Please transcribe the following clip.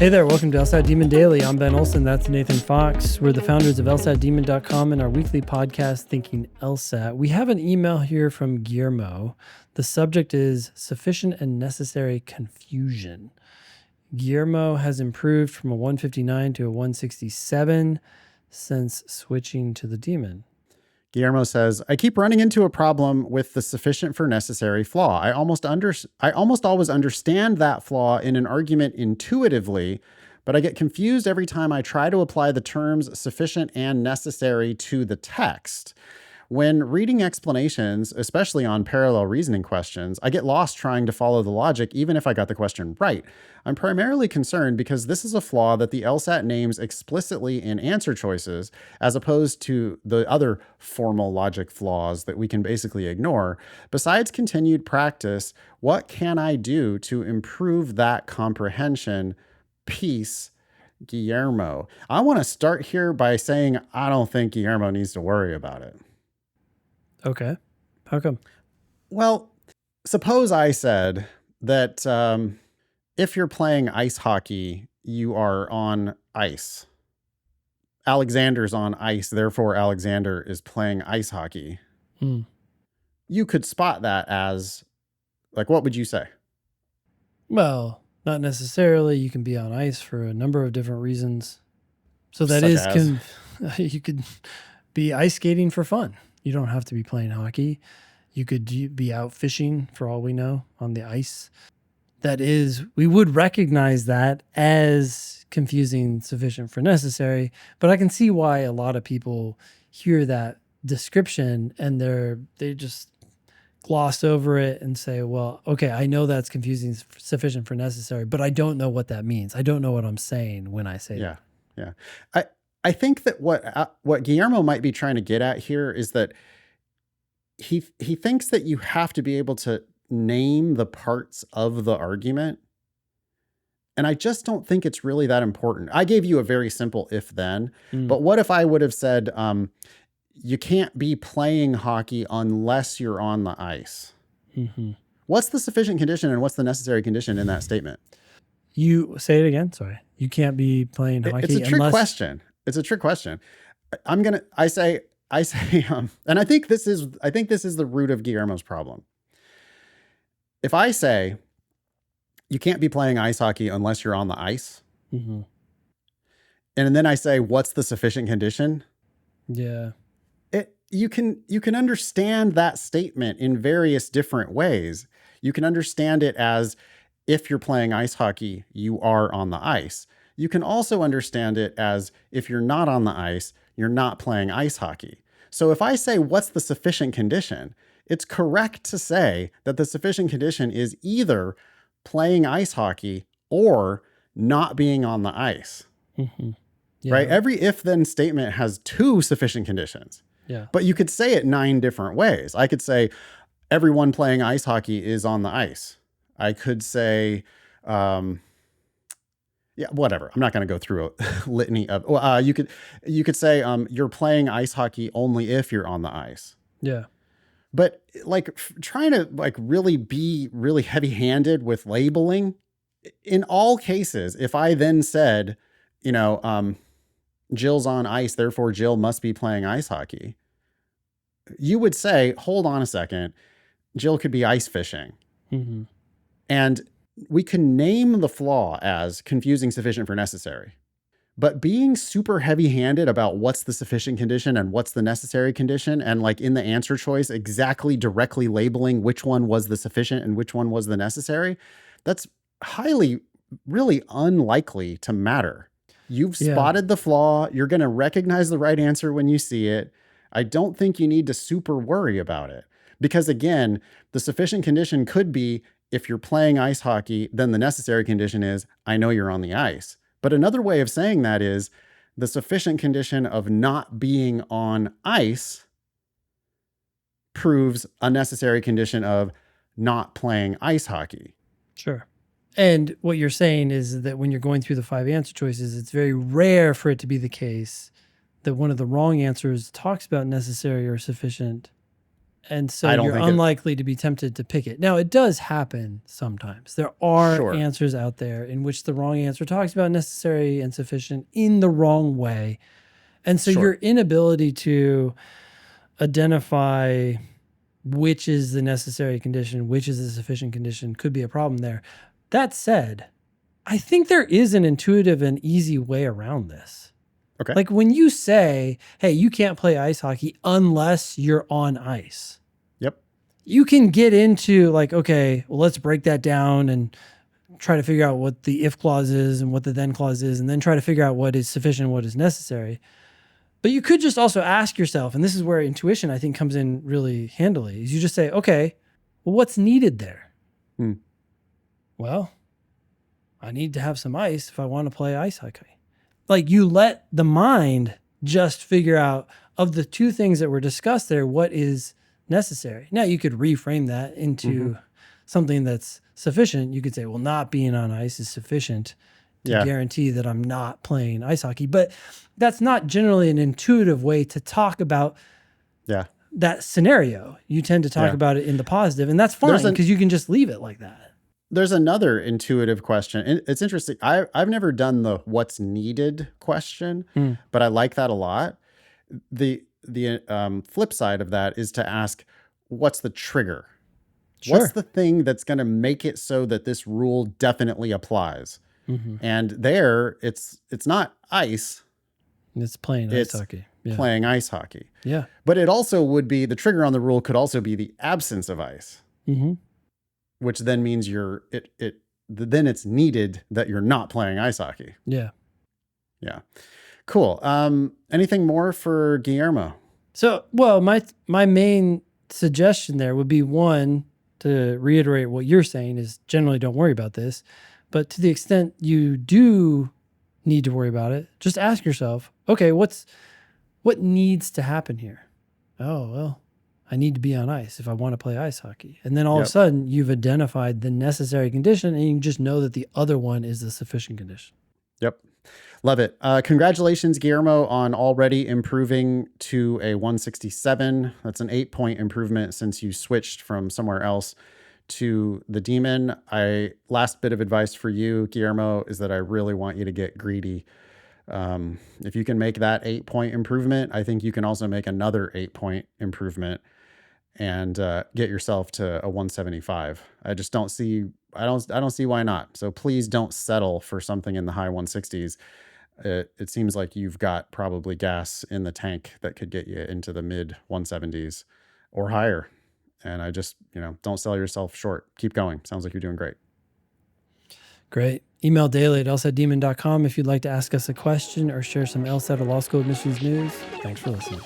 Hey there, welcome to LSAT Demon Daily. I'm Ben Olson, that's Nathan Fox. We're the founders of LSATdemon.com and our weekly podcast, Thinking LSAT. We have an email here from Guillermo. The subject is sufficient and necessary confusion. Guillermo has improved from a 159 to a 167 since switching to the Demon. Guillermo says, I keep running into a problem with the sufficient for necessary flaw. I almost always understand that flaw in an argument intuitively, but I get confused every time I try to apply the terms sufficient and necessary to the text. When reading explanations, especially on parallel reasoning questions, I get lost trying to follow the logic even if I got the question right. I'm primarily concerned because this is a flaw that the LSAT names explicitly in answer choices, as opposed to the other formal logic flaws that we can basically ignore. Besides continued practice, what can I do to improve that comprehension? Peace, Guillermo. I want to start here by saying I don't think Guillermo needs to worry about it. Okay. How come? Well, suppose I said that if you're playing ice hockey, you are on ice. Alexander's on ice, therefore Alexander is playing ice hockey. You could spot that as, like, what would you say? Well, not necessarily. You can be on ice for a number of different reasons. So that Such is, as? you could be ice skating for fun. You don't have to be playing hockey. You could be out fishing for all we know on the ice. That is, we would recognize that as confusing sufficient for necessary, but I can see why a lot of people hear that description and they just gloss over it and say, well, okay, I know that's confusing sufficient for necessary, but I don't know what that means. I don't know what I'm saying when I say that. Yeah. I think that what Guillermo might be trying to get at here is that he thinks that you have to be able to name the parts of the argument. And I just don't think it's really that important. I gave you a very simple if-then, but what if I would have said, you can't be playing hockey unless you're on the ice? Mm-hmm. What's the sufficient condition and what's the necessary condition in that statement? You say it again. Sorry. You can't be playing hockey. It's a trick question. It's a trick question. I say, and I think this is the root of Guillermo's problem. If I say you can't be playing ice hockey unless you're on the ice, and then I say, what's the sufficient condition? Yeah. You can understand that statement in various different ways. You can understand it as, if you're playing ice hockey, you are on the ice. You can also understand it as, if you're not on the ice, you're not playing ice hockey. So if I say, what's the sufficient condition? It's correct to say that the sufficient condition is either playing ice hockey or not being on the ice. Mm-hmm. Yeah. Right? Every if-then statement has two sufficient conditions. Yeah. But you could say it 9 different ways. I could say, everyone playing ice hockey is on the ice. I could say, whatever. I'm not going to go through a litany of. You could say you're playing ice hockey only if you're on the ice. Yeah. But trying to really be really heavy-handed with labeling. In all cases, if I then said, Jill's on ice, therefore Jill must be playing ice hockey, you would say, hold on a second, Jill could be ice fishing. Mm-hmm. And we can name the flaw as confusing sufficient for necessary. But being super heavy-handed about what's the sufficient condition and what's the necessary condition, and in the answer choice, exactly directly labeling which one was the sufficient and which one was the necessary, that's really unlikely to matter. You've spotted the flaw. You're going to recognize the right answer when you see it. I don't think you need to super worry about it. Because again, the sufficient condition could be, if you're playing ice hockey, then the necessary condition is, I know you're on the ice. But another way of saying that is, the sufficient condition of not being on ice proves a necessary condition of not playing ice hockey. Sure. And what you're saying is that when you're going through the 5 answer choices, it's very rare for it to be the case that one of the wrong answers talks about necessary or sufficient, And so I don't you're think it- unlikely to be tempted to pick it. Now, it does happen sometimes. There are Sure. answers out there in which the wrong answer talks about necessary and sufficient in the wrong way. And so Sure. your inability to identify which is the necessary condition, which is the sufficient condition could be a problem there. That said, I think there is an intuitive and easy way around this. Okay. Like when you say, hey, you can't play ice hockey unless you're on ice. Yep. You can get into like, okay, well, let's break that down and try to figure out what the if clause is and what the then clause is, and then try to figure out what is sufficient and what is necessary. But you could just also ask yourself, and this is where intuition, I think, comes in really handily, is you just say, okay, well, what's needed there? Well, I need to have some ice if I want to play ice hockey. Like you let the mind just figure out of the two things that were discussed there, what is necessary. Now you could reframe that into something that's sufficient. You could say, well, not being on ice is sufficient to guarantee that I'm not playing ice hockey. But that's not generally an intuitive way to talk about that scenario. You tend to talk about it in the positive, and that's fine because you can just leave it like that. There's another intuitive question. And it's interesting. I've never done the what's needed question, but I like that a lot. The flip side of that is to ask, what's the trigger? Sure. What's the thing that's going to make it so that this rule definitely applies? And there, it's not ice. It's playing ice hockey. Yeah. Playing ice hockey. Yeah. But it also would be, the trigger on the rule could also be the absence of ice. Which then means then it's needed that you're not playing ice hockey. Yeah. Yeah. Cool. Anything more for Guillermo? So, well, my main suggestion there would be, one, to reiterate what you're saying is generally don't worry about this. But to the extent you do need to worry about it, just ask yourself, okay, what needs to happen here? Oh, well, I need to be on ice if I want to play ice hockey. And then all of a sudden you've identified the necessary condition, and you just know that the other one is the sufficient condition. Yep. Love it. Congratulations, Guillermo, on already improving to a 167. That's an 8-point improvement since you switched from somewhere else to the Demon. Last bit of advice for you, Guillermo, is that I really want you to get greedy. If you can make that 8-point improvement, I think you can also make another 8-point improvement and get yourself to a 175. I just don't see why not. So please don't settle for something in the high 160s. It seems like you've got probably gas in the tank that could get you into the mid 170s or higher. And I just, don't sell yourself short. Keep going. Sounds like you're doing great. Great. Email daily@lsatdemon.com if you'd like to ask us a question or share some LSAT or law school admissions news. Thanks for listening.